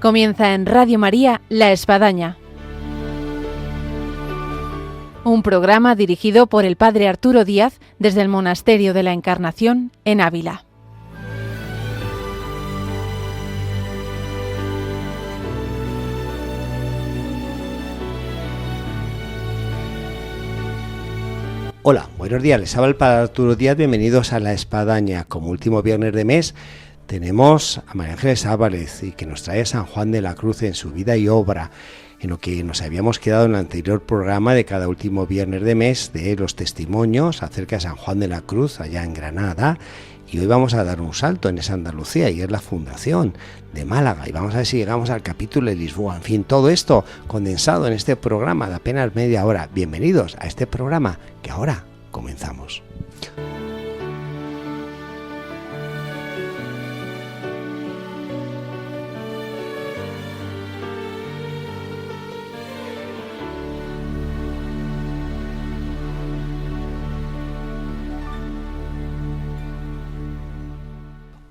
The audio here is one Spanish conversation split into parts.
Comienza en Radio María La Espadaña, un programa dirigido por el Padre Arturo Díaz desde el Monasterio de la Encarnación en Ávila. Hola, buenos días, les habla el Padre Arturo Díaz, bienvenidos a La Espadaña. Como último viernes de mes tenemos a María Ángeles Álvarez y que nos trae a San Juan de la Cruz en su vida y obra, en lo que nos habíamos quedado en el anterior programa de cada último viernes de mes de los testimonios acerca de San Juan de la Cruz allá en Granada. Y hoy vamos a dar un salto en esa Andalucía y es la fundación de Málaga y vamos a ver si llegamos al capítulo de Lisboa. En fin, todo esto condensado en este programa de apenas media hora. Bienvenidos a este programa que ahora comenzamos.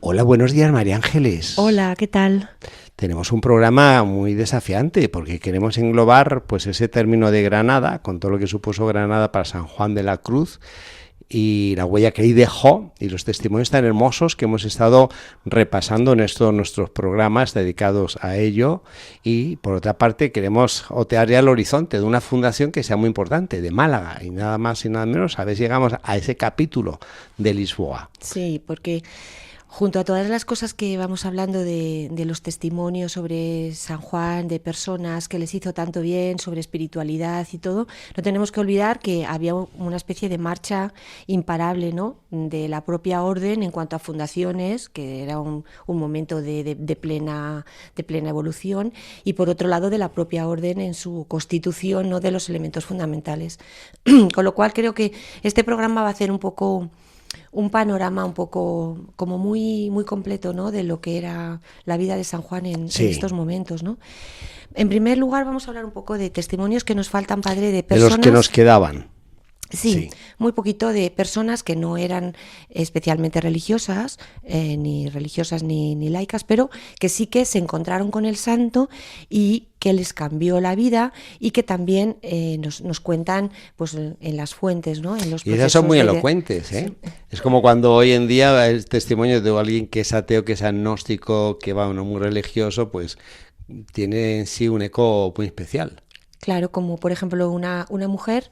Hola, buenos días, María Ángeles. Hola, ¿qué tal? Tenemos un programa muy desafiante porque queremos englobar pues ese término de Granada, con todo lo que supuso Granada para San Juan de la Cruz y la huella que ahí dejó y los testimonios tan hermosos que hemos estado repasando en estos nuestros programas dedicados a ello. Y por otra parte queremos otear ya el horizonte de una fundación que sea muy importante, de Málaga, y nada más y nada menos a ver si llegamos a ese capítulo de Lisboa. Sí, porque junto a todas las cosas que vamos hablando de los testimonios sobre San Juan, de personas que les hizo tanto bien, sobre espiritualidad y todo, no tenemos que olvidar que había una especie de marcha imparable, ¿no?, de la propia orden en cuanto a fundaciones, que era un momento de plena evolución, y por otro lado de la propia orden en su constitución, ¿no?, de los elementos fundamentales. Con lo cual creo que este programa va a hacer un poco un panorama un poco como muy completo, ¿no?, de lo que era la vida de San Juan en estos momentos, ¿no? En primer lugar vamos a hablar un poco de testimonios que nos faltan, padre, de personas... De los que nos quedaban. Sí, muy poquito, de personas que no eran especialmente religiosas, ni religiosas ni laicas, pero que sí que se encontraron con el santo y que les cambió la vida y que también nos cuentan pues en las fuentes, ¿no? En los y esas son muy elocuentes, ¿eh? Sí. Es como cuando hoy en día el testimonio de alguien que es ateo, que es agnóstico, que va uno muy religioso, pues tiene en sí un eco muy especial. Claro, como por ejemplo una mujer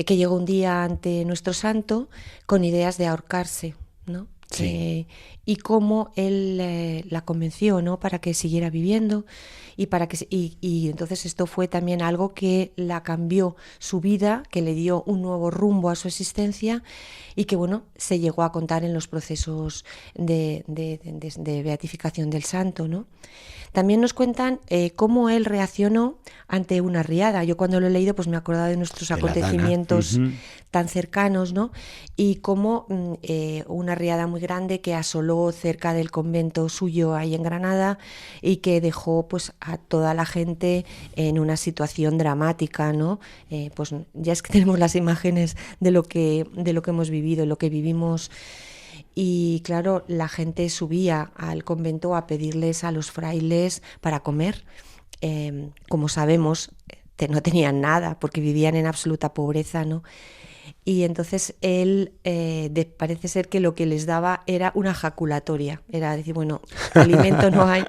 que llegó un día ante nuestro santo con ideas de ahorcarse, ¿no? Sí. Y cómo él la convenció, ¿no?, para que siguiera viviendo y para que y entonces esto fue también algo que la cambió su vida, que le dio un nuevo rumbo a su existencia y que bueno, se llegó a contar en los procesos de beatificación del santo, ¿no? También nos cuentan cómo él reaccionó ante una riada. Yo cuando lo he leído pues me he acordado de nuestros acontecimientos tan cercanos, ¿no? Y cómo una riada muy grande que asoló cerca del convento suyo ahí en Granada y que dejó pues a toda la gente en una situación dramática, ¿no? Pues ya es que tenemos las imágenes de lo que hemos vivido, lo que vivimos. Y claro, la gente subía al convento a pedirles a los frailes para comer. Como sabemos, no tenían nada porque vivían en absoluta pobreza, ¿no? Y entonces él parece ser que lo que les daba era una jaculatoria, era decir, bueno, alimento no hay.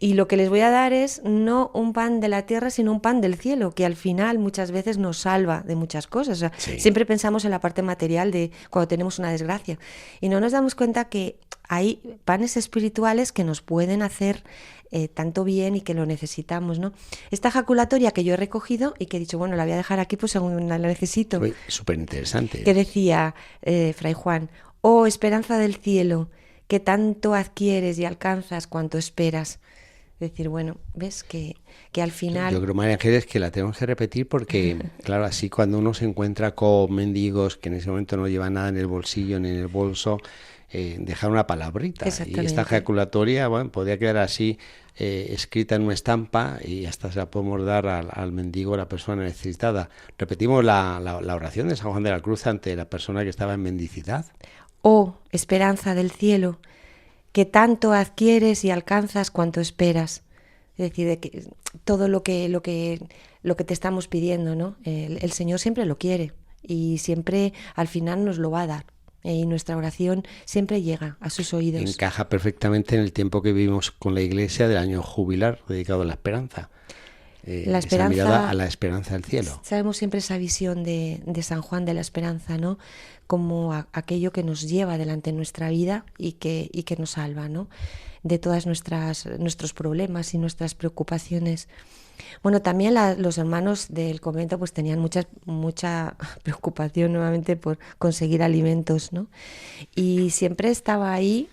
Y lo que les voy a dar es no un pan de la tierra, sino un pan del cielo, que al final muchas veces nos salva de muchas cosas. O sea, siempre pensamos en la parte material de cuando tenemos una desgracia. Y no nos damos cuenta que hay panes espirituales que nos pueden hacer tanto bien y que lo necesitamos, ¿no? Esta jaculatoria que yo he recogido y que he dicho, bueno, la voy a dejar aquí pues según la necesito. Súper interesante. Que decía Fray Juan: oh, esperanza del cielo, que tanto adquieres y alcanzas cuanto esperas. Decir, bueno, ves que al final... Yo creo, María Ángeles, que la tenemos que repetir porque, claro, así cuando uno se encuentra con mendigos que en ese momento no llevan nada en el bolsillo ni en el bolso, dejar una palabrita. Y esta ejaculatoria, bueno, podría quedar así escrita en una estampa y hasta se la podemos dar al mendigo, a la persona necesitada. Repetimos la oración de San Juan de la Cruz ante la persona que estaba en mendicidad. Oh, esperanza del cielo, que tanto adquieres y alcanzas cuanto esperas. decir, de que todo lo que te estamos pidiendo, ¿no? El Señor siempre lo quiere y siempre al final nos lo va a dar. Y nuestra oración siempre llega a sus oídos. Encaja perfectamente en el tiempo que vivimos con la Iglesia del año jubilar dedicado a la esperanza. La esperanza, esa mirada a la esperanza del cielo. Sabemos siempre esa visión de San Juan de la esperanza, ¿no? Como aquello que nos lleva adelante en nuestra vida y que nos salva, ¿no? De todas nuestros problemas y nuestras preocupaciones. Bueno, también los hermanos del convento pues tenían mucha preocupación nuevamente por conseguir alimentos, ¿no? Y siempre estaba ahí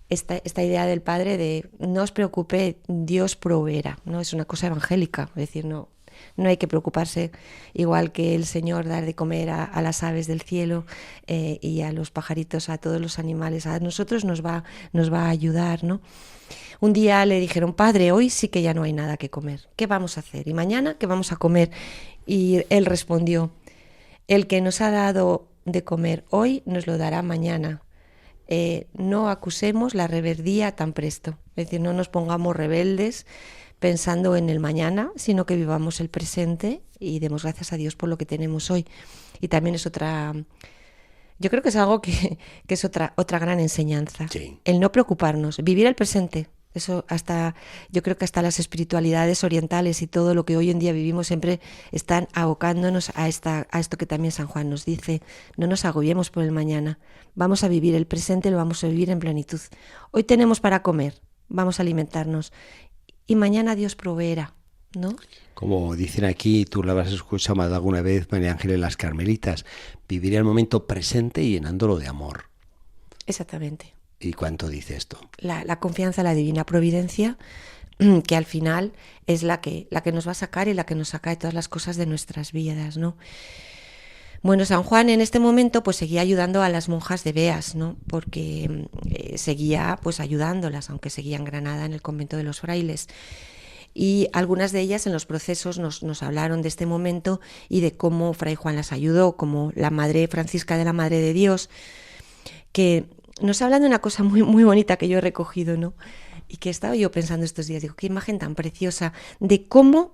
esta idea del padre de no os preocupe, Dios proveerá, ¿no? Es una cosa evangélica, es decir, no hay que preocuparse, igual que el Señor dar de comer a las aves del cielo y a los pajaritos, a todos los animales, a nosotros nos va a ayudar, ¿no? Un día le dijeron, padre, hoy sí que ya no hay nada que comer, ¿qué vamos a hacer? ¿Y mañana qué vamos a comer? Y él respondió, el que nos ha dado de comer hoy nos lo dará mañana. No acusemos la rebeldía tan presto, es decir, no nos pongamos rebeldes pensando en el mañana, sino que vivamos el presente y demos gracias a Dios por lo que tenemos hoy. Y también es yo creo que es algo que es otra gran enseñanza, sí. El no preocuparnos, vivir el presente. Eso yo creo que hasta las espiritualidades orientales y todo lo que hoy en día vivimos siempre están abocándonos a esto que también San Juan nos dice, no nos agobiemos por el mañana, vamos a vivir el presente, lo vamos a vivir en plenitud. Hoy tenemos para comer, vamos a alimentarnos y mañana Dios proveerá, ¿no? Como dicen aquí, tú lo habrás escuchado más de alguna vez, María Ángeles, las Carmelitas, vivir el momento presente y llenándolo de amor. Exactamente. ¿Y cuánto dice esto? La confianza en la divina providencia, que al final es la que nos va a sacar y la que nos saca de todas las cosas de nuestras vidas, ¿no? Bueno, San Juan en este momento pues seguía ayudando a las monjas de Beas, ¿no? Porque seguía pues ayudándolas, aunque seguía en Granada en el convento de los frailes. Y algunas de ellas en los procesos nos hablaron de este momento y de cómo Fray Juan las ayudó, como la Madre Francisca de la Madre de Dios, que nos hablan de una cosa muy, muy bonita que yo he recogido, ¿no? Y que estaba yo pensando estos días, digo, qué imagen tan preciosa de cómo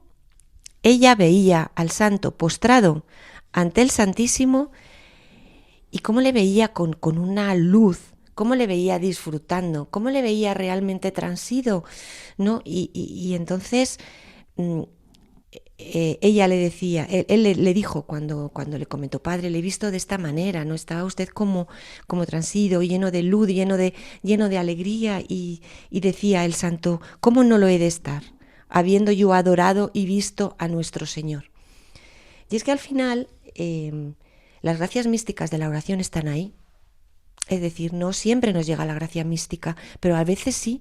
ella veía al santo postrado ante el Santísimo y cómo le veía con una luz, cómo le veía disfrutando, cómo le veía realmente transido, ¿no? Y entonces ella le decía, él le dijo cuando le comentó, padre, le he visto de esta manera, ¿no? Estaba usted como transido, lleno de luz, lleno de alegría, y decía el santo, ¿cómo no lo he de estar, habiendo yo adorado y visto a nuestro Señor? Y es que al final las gracias místicas de la oración están ahí, es decir, no siempre nos llega la gracia mística, pero a veces sí.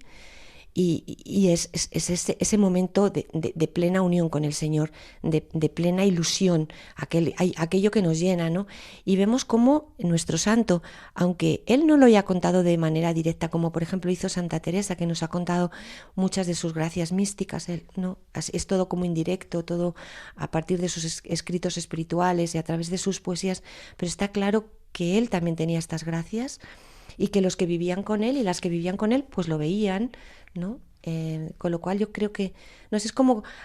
Y es ese momento de plena unión con el Señor, de plena ilusión, aquello que nos llena, ¿no? Y vemos cómo nuestro santo, aunque él no lo haya contado de manera directa, como por ejemplo hizo Santa Teresa, que nos ha contado muchas de sus gracias místicas, él, ¿no? Es todo como indirecto, todo a partir de sus escritos espirituales y a través de sus poesías, pero está claro que él también tenía estas gracias y que los que vivían con él y las que vivían con él pues lo veían, ¿no? Con lo cual yo creo que, no sé,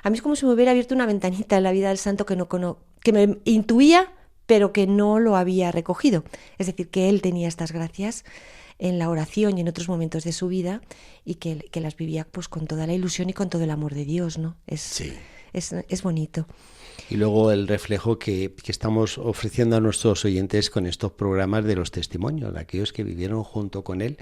a mí es como si me hubiera abierto una ventanita en la vida del santo que me intuía, pero que no lo había recogido. Es decir, que él tenía estas gracias en la oración y en otros momentos de su vida y que las vivía pues con toda la ilusión y con todo el amor de Dios, ¿no? Sí. Es bonito. Y luego el reflejo que estamos ofreciendo a nuestros oyentes con estos programas de los testimonios, de aquellos que vivieron junto con él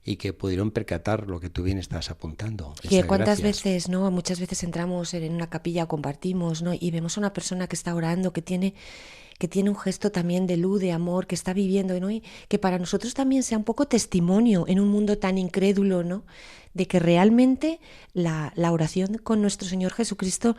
y que pudieron percatar lo que tú bien estás apuntando. Que cuántas veces, ¿no? Muchas veces entramos en una capilla o compartimos, ¿no? Y vemos a una persona que está orando, que tiene un gesto también de luz, de amor, que está viviendo, ¿no? Y que para nosotros también sea un poco testimonio en un mundo tan incrédulo, ¿no? De que realmente la oración con nuestro Señor Jesucristo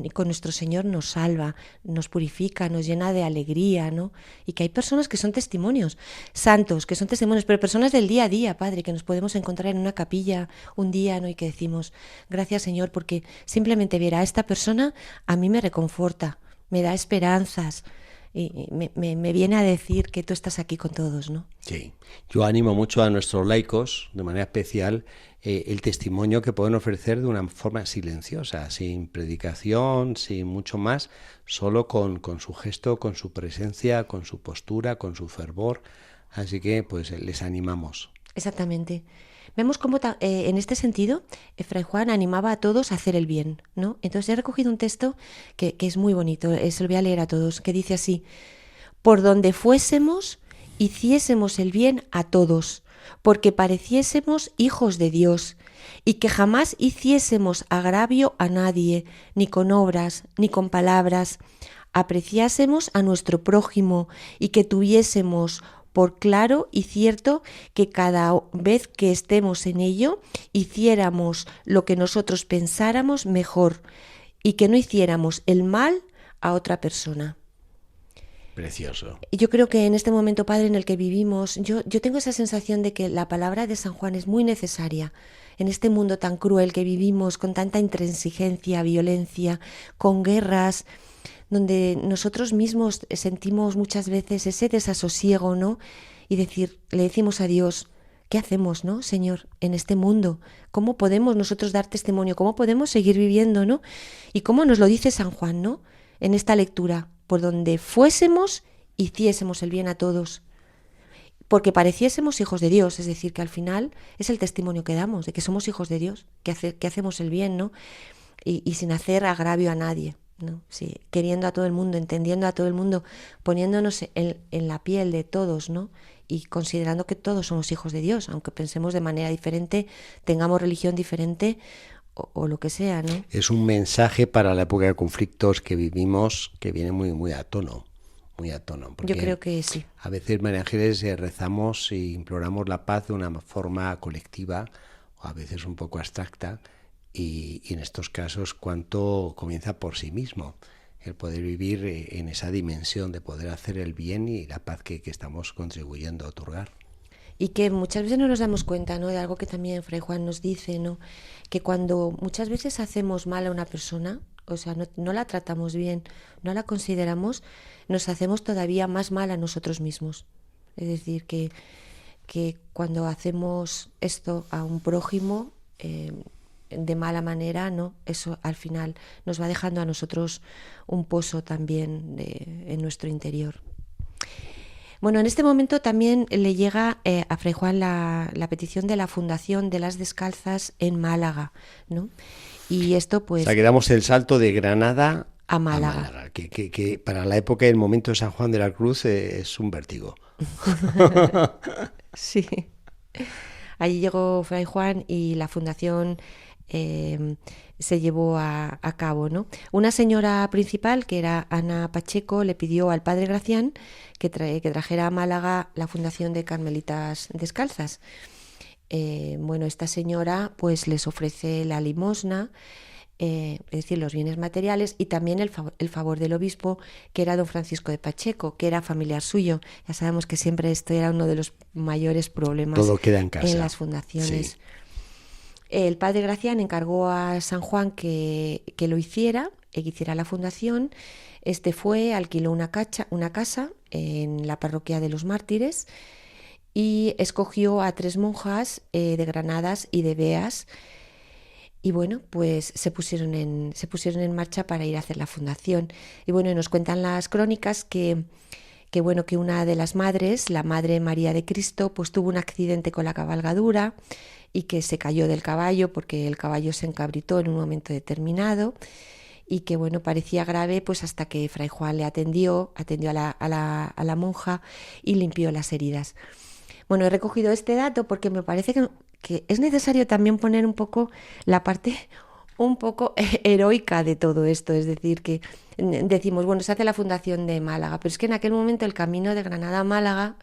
y con nuestro Señor nos salva, nos purifica, nos llena de alegría, ¿no? Y que hay personas que son testimonios, santos, que son testimonios, pero personas del día a día, Padre, que nos podemos encontrar en una capilla un día, ¿no? Y que decimos, gracias Señor, porque simplemente ver a esta persona a mí me reconforta, me da esperanzas, y me viene a decir que tú estás aquí con todos, ¿no? Sí, yo animo mucho a nuestros laicos, de manera especial, el testimonio que pueden ofrecer de una forma silenciosa, sin predicación, sin mucho más, solo con su gesto, con su presencia, con su postura, con su fervor. Así que pues les animamos. Exactamente. Vemos cómo en este sentido Fray Juan animaba a todos a hacer el bien, ¿no? Entonces he recogido un texto que es muy bonito, se lo voy a leer a todos, que dice así: por donde fuésemos, hiciésemos el bien a todos, porque pareciésemos hijos de Dios, y que jamás hiciésemos agravio a nadie, ni con obras, ni con palabras, apreciásemos a nuestro prójimo, y que tuviésemos por claro y cierto que cada vez que estemos en ello, hiciéramos lo que nosotros pensáramos mejor, y que no hiciéramos el mal a otra persona. Precioso. Y yo creo que en este momento, Padre, en el que vivimos, yo tengo esa sensación de que la palabra de San Juan es muy necesaria en este mundo tan cruel que vivimos, con tanta intransigencia, violencia, con guerras, donde nosotros mismos sentimos muchas veces ese desasosiego, ¿no? Y le decimos a Dios, ¿qué hacemos, no, Señor, en este mundo? ¿Cómo podemos nosotros dar testimonio? ¿Cómo podemos seguir viviendo, no? Y cómo nos lo dice San Juan, ¿no? En esta lectura, por donde fuésemos, hiciésemos el bien a todos, porque pareciésemos hijos de Dios, es decir, que al final es el testimonio que damos, de que somos hijos de Dios, que hacemos el bien, ¿no? Y sin hacer agravio a nadie, ¿no? Sí, queriendo a todo el mundo, entendiendo a todo el mundo, poniéndonos en la piel de todos, ¿no? Y considerando que todos somos hijos de Dios, aunque pensemos de manera diferente, tengamos religión diferente o lo que sea, ¿no? Es un mensaje para la época de conflictos que vivimos que viene muy, muy a tono. Muy a tono. Yo creo que sí. A veces, María Ángeles, rezamos e imploramos la paz de una forma colectiva o a veces un poco abstracta y en estos casos cuánto comienza por sí mismo. El poder vivir en esa dimensión de poder hacer el bien y la paz que estamos contribuyendo a otorgar. Y que muchas veces no nos damos cuenta, ¿no? De algo que también Fray Juan nos dice, ¿no? Que cuando muchas veces hacemos mal a una persona, o sea, no la tratamos bien, no la consideramos, nos hacemos todavía más mal a nosotros mismos. Es decir, que cuando hacemos esto a un prójimo de mala manera, ¿no? Eso al final nos va dejando a nosotros un pozo también en nuestro interior. Bueno, en este momento también le llega a Fray Juan la petición de la Fundación de las Descalzas en Málaga, ¿no? Y esto pues... O sea, que damos el salto de Granada a Málaga. Que para la época y el momento de San Juan de la Cruz es un vértigo. Sí. Allí llegó Fray Juan y la Fundación se llevó a cabo, ¿no? Una señora principal, que era Ana Pacheco, le pidió al padre Gracián que trajera a Málaga la Fundación de Carmelitas Descalzas. Bueno, esta señora pues les ofrece la limosna, es decir, los bienes materiales y también el favor del obispo, que era don Francisco de Pacheco, que era familiar suyo. Ya sabemos que siempre esto era uno de los mayores problemas. Todo queda en casa. En las fundaciones. Sí. El padre Gracián encargó a San Juan que lo hiciera, que hiciera la fundación. Este fue, alquiló una casa en la parroquia de los Mártires y escogió a 3 monjas de Granadas y de Beas. Y bueno, pues se pusieron en marcha para ir a hacer la fundación. Y bueno, nos cuentan las crónicas que una de las madres, la Madre María de Cristo, pues tuvo un accidente con la cabalgadura y que se cayó del caballo porque el caballo se encabritó en un momento determinado y que bueno, parecía grave, pues hasta que Fray Juan le atendió a la monja y limpió las heridas. Bueno, he recogido este dato porque me parece que es necesario también poner un poco la parte un poco heroica de todo esto, es decir, que decimos, bueno, se hace la fundación de Málaga, pero es que en aquel momento el camino de Granada a Málaga...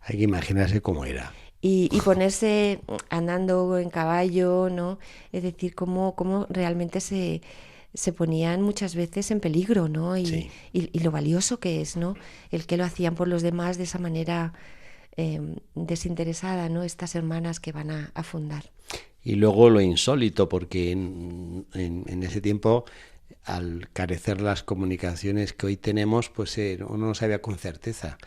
Hay que imaginarse cómo era. Y ponerse andando en caballo, ¿no? Es decir, cómo realmente se ponían muchas veces en peligro, ¿no? Y lo valioso que es, ¿no? El que lo hacían por los demás de esa manera desinteresada, ¿no? Estas hermanas que van a fundar. Y luego lo insólito, porque en ese tiempo al carecer las comunicaciones que hoy tenemos, pues uno no sabía con certeza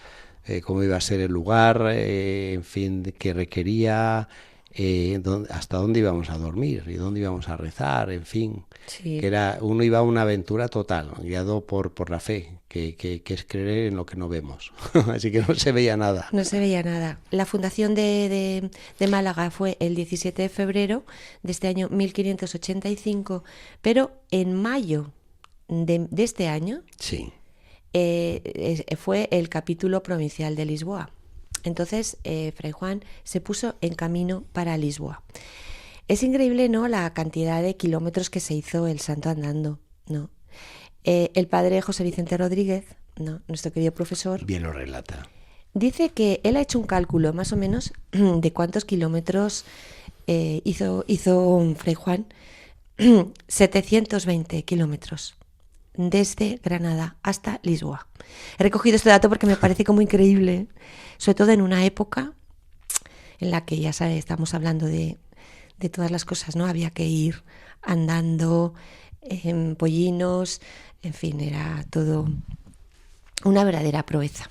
cómo iba a ser el lugar, en fin, qué requería, hasta dónde íbamos a dormir y dónde íbamos a rezar, en fin. Sí. Que uno iba a una aventura total, guiado por la fe, que es creer en lo que no vemos. Así que no se veía nada. No se veía nada. La fundación de Málaga fue el 17 de febrero de este año 1585, pero en mayo de este año Sí. Fue el capítulo provincial de Lisboa. Entonces, Fray Juan se puso en camino para Lisboa. Es increíble, ¿no?, la cantidad de kilómetros que se hizo el santo andando, ¿no? El padre José Vicente Rodríguez, ¿no?, nuestro querido profesor, Bien lo relata. dice que él ha hecho un cálculo más o menos de cuántos kilómetros hizo Fray Juan. 720 kilómetros desde Granada hasta Lisboa. He recogido este dato porque me parece como increíble, sobre todo en una época en la que, ya sabes, estamos hablando de todas las cosas, ¿no? Había que ir andando en pollinos, en fin, era todo una verdadera proeza.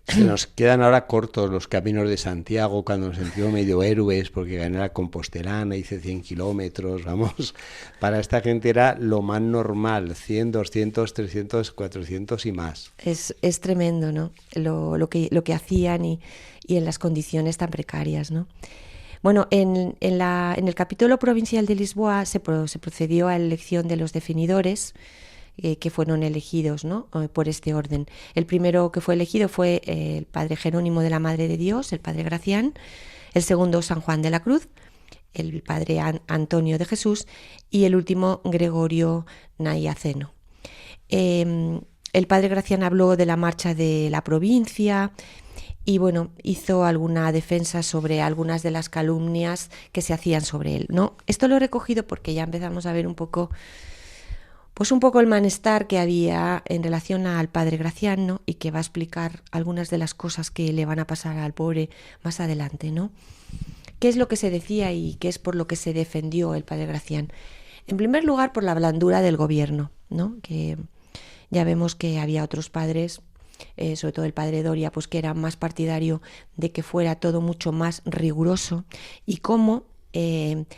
Se nos quedan ahora cortos los caminos de Santiago, cuando nos sentimos medio héroes porque gané la Compostelana, hice 100 kilómetros, vamos. Para esta gente era lo más normal, 100, 200, 300, 400 y más. Es tremendo, ¿no? Lo que hacían y en las condiciones tan precarias, ¿no? Bueno, en el capítulo provincial de Lisboa se procedió a la elección de los definidores, que fueron elegidos, ¿no?, por este orden. El primero que fue elegido fue el padre Jerónimo de la Madre de Dios, el padre Gracián; el segundo, San Juan de la Cruz; el padre Antonio de Jesús; y el último, Gregorio Naiaceno. El padre Gracián habló de la marcha de la provincia y, bueno, hizo alguna defensa sobre algunas de las calumnias que se hacían sobre él, ¿no? Esto lo he recogido porque ya empezamos a ver un poco el malestar que había en relación al padre Gracián, ¿no?, y que va a explicar algunas de las cosas que le van a pasar al pobre más adelante, ¿no? ¿Qué es lo que se decía y qué es por lo que se defendió el padre Gracián? En primer lugar, por la blandura del gobierno, ¿no? Que ya vemos que había otros padres, sobre todo el padre Doria, pues que era más partidario de que fuera todo mucho más riguroso, y cómo este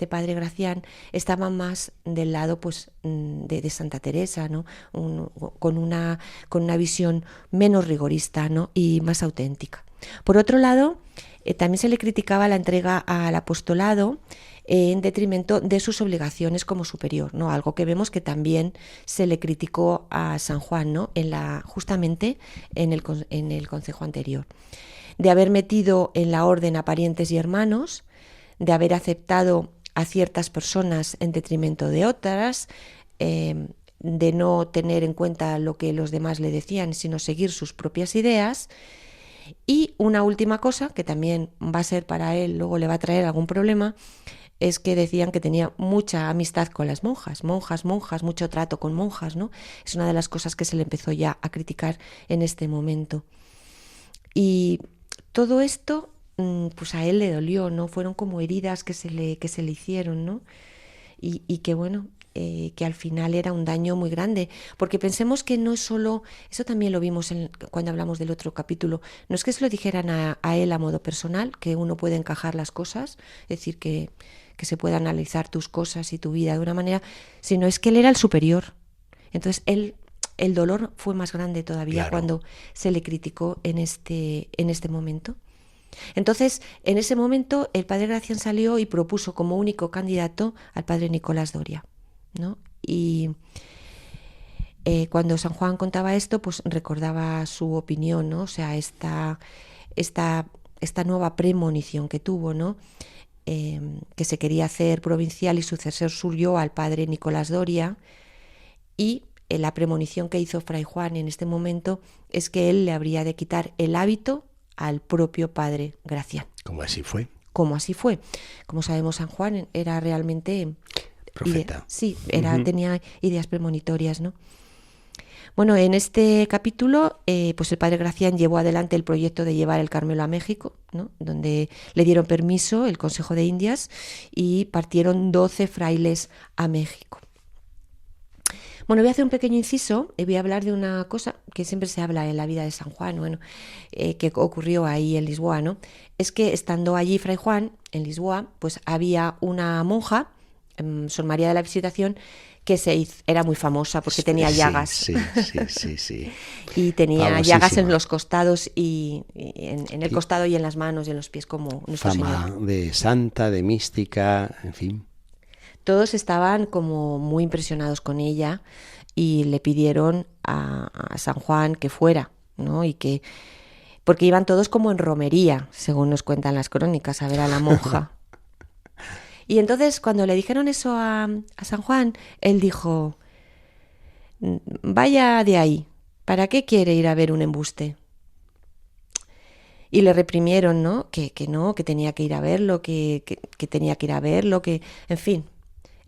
padre Gracián estaba más del lado, pues, de Santa Teresa, ¿no? Con una visión menos rigorista, ¿no?, y más auténtica. Por otro lado, también se le criticaba la entrega al apostolado en detrimento de sus obligaciones como superior, ¿no? Algo que vemos que también se le criticó a San Juan, ¿no?, justamente en el concejo anterior, de haber metido en la orden a parientes y hermanos, de haber aceptado a ciertas personas en detrimento de otras, de no tener en cuenta lo que los demás le decían, sino seguir sus propias ideas. Y una última cosa, que también va a ser para él, luego le va a traer algún problema, es que decían que tenía mucha amistad con las monjas, mucho trato con monjas, ¿no? Es una de las cosas que se le empezó ya a criticar en este momento. Y todo esto, pues a él le dolió, ¿no? Fueron como heridas que se le hicieron, ¿no? Y que, bueno, que al final era un daño muy grande, porque pensemos que no es solo, eso también lo vimos cuando hablamos del otro capítulo, no es que se lo dijeran a él a modo personal, que uno puede encajar las cosas, es decir, que se pueda analizar tus cosas y tu vida de una manera, sino es que él era el superior. Entonces el dolor fue más grande todavía, claro, cuando se le criticó en este momento. Entonces, en ese momento, el padre Gracián salió y propuso como único candidato al padre Nicolás Doria, ¿no? Y cuando San Juan contaba esto, pues recordaba su opinión, ¿no? O sea, esta nueva premonición que tuvo, ¿no? Que se quería hacer provincial y sucesor suyo al padre Nicolás Doria, y la premonición que hizo Fray Juan en este momento es que él le habría de quitar el hábito al propio padre Gracián. ¿Cómo así fue? Como así fue. Como sabemos, San Juan era realmente profeta. Tenía ideas premonitorias, ¿no? Bueno, en este capítulo, pues el padre Gracián llevó adelante el proyecto de llevar el Carmelo a México, ¿no?, donde le dieron permiso el Consejo de Indias y partieron 12 frailes a México. Bueno, voy a hacer un pequeño inciso y voy a hablar de una cosa que siempre se habla en la vida de San Juan, bueno, que ocurrió ahí en Lisboa, ¿no? Es que estando allí Fray Juan, en Lisboa, pues había una monja, Sor María de la Visitación, que era muy famosa porque tenía llagas. Sí. Y tenía Famosísima. llagas en los costados y en el costado y en las manos y en los pies, como nuestro Fama Señor. de santa, de mística, en fin. Todos estaban como muy impresionados con ella y le pidieron a San Juan que fuera, ¿no? Porque iban todos como en romería, según nos cuentan las crónicas, a ver a la monja. Y entonces cuando le dijeron eso a San Juan, él dijo: vaya de ahí, ¿para qué quiere ir a ver un embuste? Y le reprimieron, ¿no? Que no, que tenía que ir a verlo, que tenía que ir a verlo, en fin.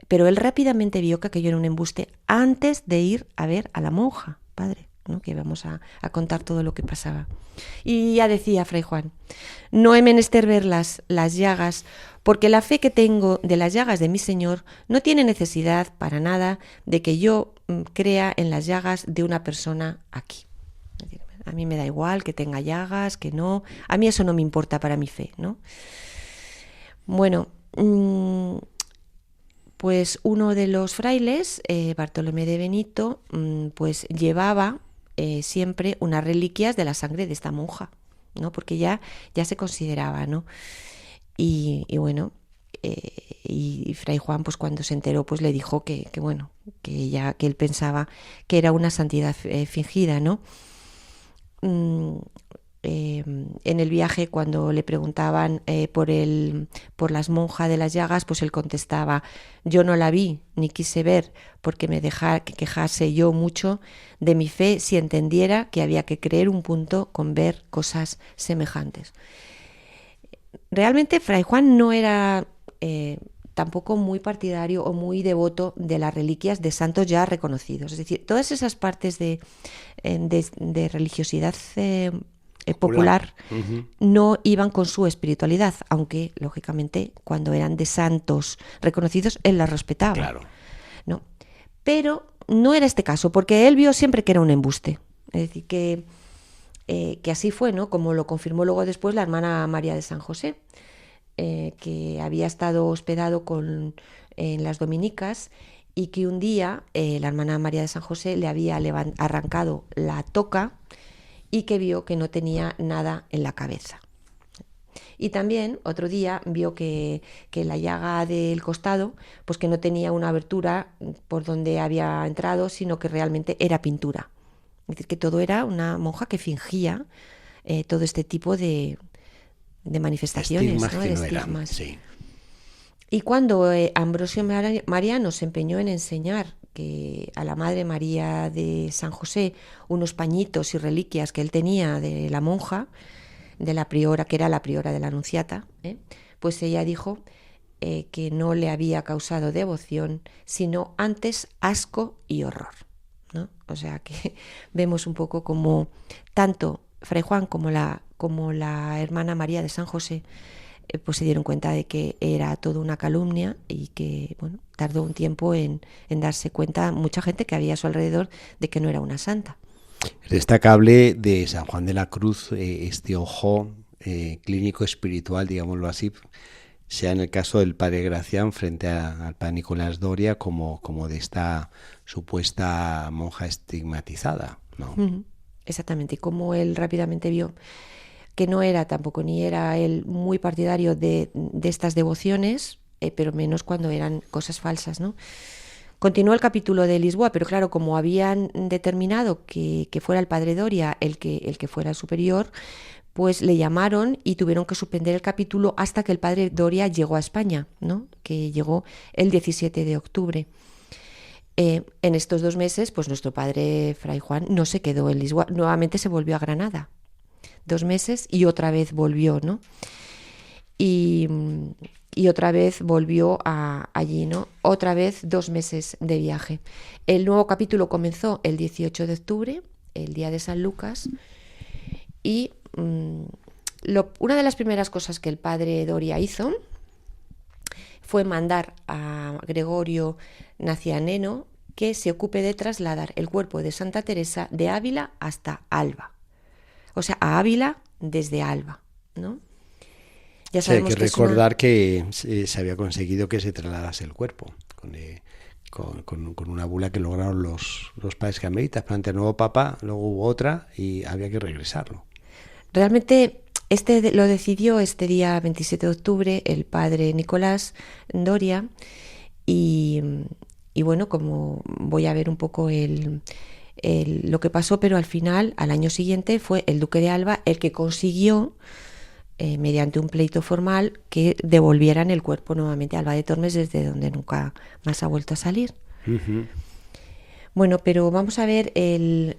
Pero él rápidamente vio que aquello era un embuste antes de ir a ver a la monja, padre, ¿no? Que íbamos a contar todo lo que pasaba. Y ya decía Fray Juan: no he menester ver las llagas, porque la fe que tengo de las llagas de mi Señor no tiene necesidad para nada de que yo crea en las llagas de una persona aquí. Es decir, a mí me da igual que tenga llagas, que no, a mí eso no me importa para mi fe, ¿no? Bueno, pues uno de los frailes, Bartolomé de Benito, pues llevaba siempre unas reliquias de la sangre de esta monja, ¿no? Porque ya se consideraba, ¿no? Y bueno, y Fray Juan, pues cuando se enteró, pues le dijo que él pensaba que era una santidad fingida, ¿no? En el viaje, cuando le preguntaban por las monjas de las llagas, pues él contestaba: yo no la vi ni quise ver, porque me dejara que quejase yo mucho de mi fe si entendiera que había que creer un punto con ver cosas semejantes. Realmente Fray Juan no era tampoco muy partidario o muy devoto de las reliquias de santos ya reconocidos. Es decir, todas esas partes de religiosidad popular no iban con su espiritualidad, aunque lógicamente cuando eran de santos reconocidos él las respetaba. Claro. ¿No? Pero no era este caso, porque él vio siempre que era un embuste. Es decir, que así fue, ¿no? Como lo confirmó luego después la hermana María de San José, que había estado hospedado en las dominicas, y que un día la hermana María de San José le había arrancado la toca y que vio que no tenía nada en la cabeza. Y también otro día vio que la llaga del costado, pues que no tenía una abertura por donde había entrado, sino que realmente era pintura. Es decir, que todo era una monja que fingía todo este tipo de manifestaciones, estigmas, ¿no? que de no estigmas. Eran, sí. Y cuando Ambrosio Mariano se empeñó en enseñar a la Madre María de San José unos pañitos y reliquias que él tenía de la monja, de la priora, que era la priora de la Anunciata, pues ella dijo que no le había causado devoción, sino antes asco y horror, ¿no? O sea que vemos un poco como tanto Fray Juan como la hermana María de San José pues se dieron cuenta de que era toda una calumnia, y que bueno, tardó un tiempo en darse cuenta mucha gente que había a su alrededor de que no era una santa. Es destacable de San Juan de la Cruz este ojo clínico espiritual, digámoslo así, sea en el caso del padre Gracián frente al padre Nicolás Doria, como de esta supuesta monja estigmatizada, ¿no? Exactamente, y como él rápidamente vio que no era tampoco, ni era él muy partidario de estas devociones, pero menos cuando eran cosas falsas, ¿no? Continuó el capítulo de Lisboa, pero claro, como habían determinado que fuera el padre Doria el que fuera el superior, pues le llamaron y tuvieron que suspender el capítulo hasta que el padre Doria llegó a España, ¿no? Que llegó el 17 de octubre. En estos 2 meses, pues nuestro padre Fray Juan no se quedó en Lisboa, nuevamente se volvió a Granada. 2 meses y otra vez volvió, ¿no? Y otra vez volvió allí, ¿no? Otra vez 2 meses de viaje. El nuevo capítulo comenzó el 18 de octubre, el día de San Lucas, y una de las primeras cosas que el padre Doria hizo fue mandar a Gregorio Nacianeno, que se ocupe de trasladar el cuerpo de Santa Teresa de Ávila hasta Alba. O sea, a Ávila desde Alba, ¿no? Ya sabemos hay que recordar que se había conseguido que se trasladase el cuerpo con una bula que lograron los padres carmelitas frente al nuevo papa. Luego hubo otra y había que regresarlo. Realmente lo decidió este día 27 de octubre el padre Nicolás Doria y bueno, como voy a ver un poco lo que pasó, pero al final, al año siguiente, fue el duque de Alba el que consiguió, mediante un pleito formal, que devolvieran el cuerpo nuevamente a Alba de Tormes, desde donde nunca más ha vuelto a salir. Uh-huh. Bueno, pero vamos a ver el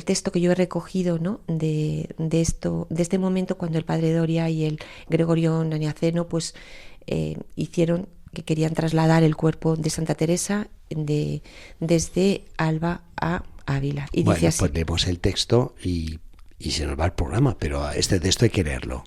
texto que yo he recogido, ¿no? de este momento, cuando el padre Doria y el Gregorio Naniaceno pues hicieron que querían trasladar el cuerpo de Santa Teresa desde Alba a Ávila. Y bueno, dice así: pues leemos el texto y se nos va el programa, pero este texto hay que leerlo.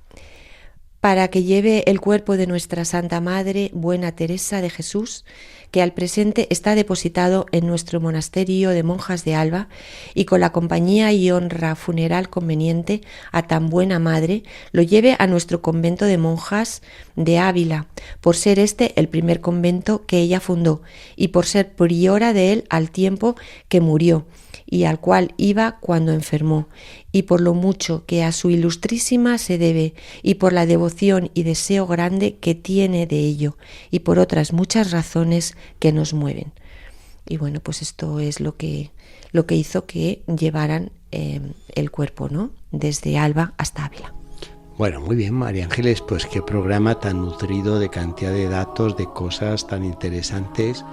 Para que lleve el cuerpo de nuestra Santa Madre, Buena Teresa de Jesús, que al presente está depositado en nuestro monasterio de monjas de Alba, y con la compañía y honra funeral conveniente a tan buena madre, lo lleve a nuestro convento de monjas de Ávila, por ser este el primer convento que ella fundó, y por ser priora de él al tiempo que murió, y al cual iba cuando enfermó, y por lo mucho que a su ilustrísima se debe, y por la devoción y deseo grande que tiene de ello, y por otras muchas razones que nos mueven. Y bueno, pues esto es lo que hizo que llevaran el cuerpo, ¿no?, desde Alba hasta Ávila. Bueno, muy bien, María Ángeles, pues qué programa tan nutrido de cantidad de datos, de cosas tan interesantes.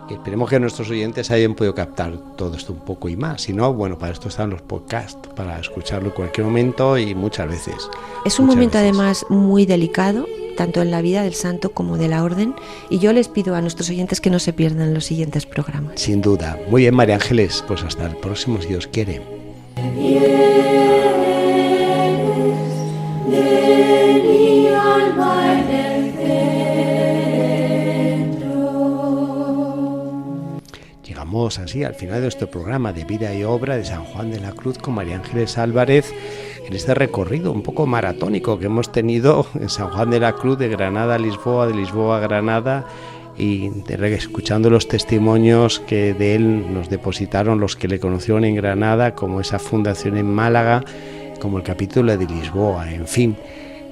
Esperemos que nuestros oyentes hayan podido captar todo esto un poco y más. Si no, bueno, para esto están los podcasts, para escucharlo en cualquier momento y muchas veces. Es un momento además muy delicado, tanto en la vida del santo como de la orden, y yo les pido a nuestros oyentes que no se pierdan los siguientes programas. Sin duda. Muy bien, María Ángeles, pues hasta el próximo, si Dios quiere. Llegamos así al final de nuestro programa de vida y obra de San Juan de la Cruz con María Ángeles Álvarez, en este recorrido un poco maratónico que hemos tenido en San Juan de la Cruz, de Granada a Lisboa, de Lisboa a Granada, y escuchando los testimonios que de él nos depositaron los que le conocieron en Granada, como esa fundación en Málaga, como el capítulo de Lisboa, en fin,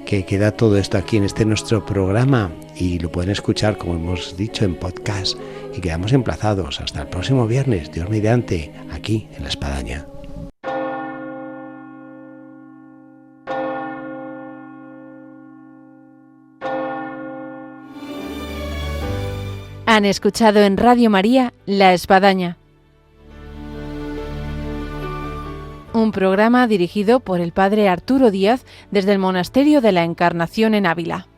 que queda todo esto aquí en este nuestro programa y lo pueden escuchar, como hemos dicho, en podcast, y quedamos emplazados hasta el próximo viernes, Dios mediante, aquí en La Espadaña. Han escuchado en Radio María La Espadaña, un programa dirigido por el padre Arturo Díaz desde el Monasterio de la Encarnación en Ávila.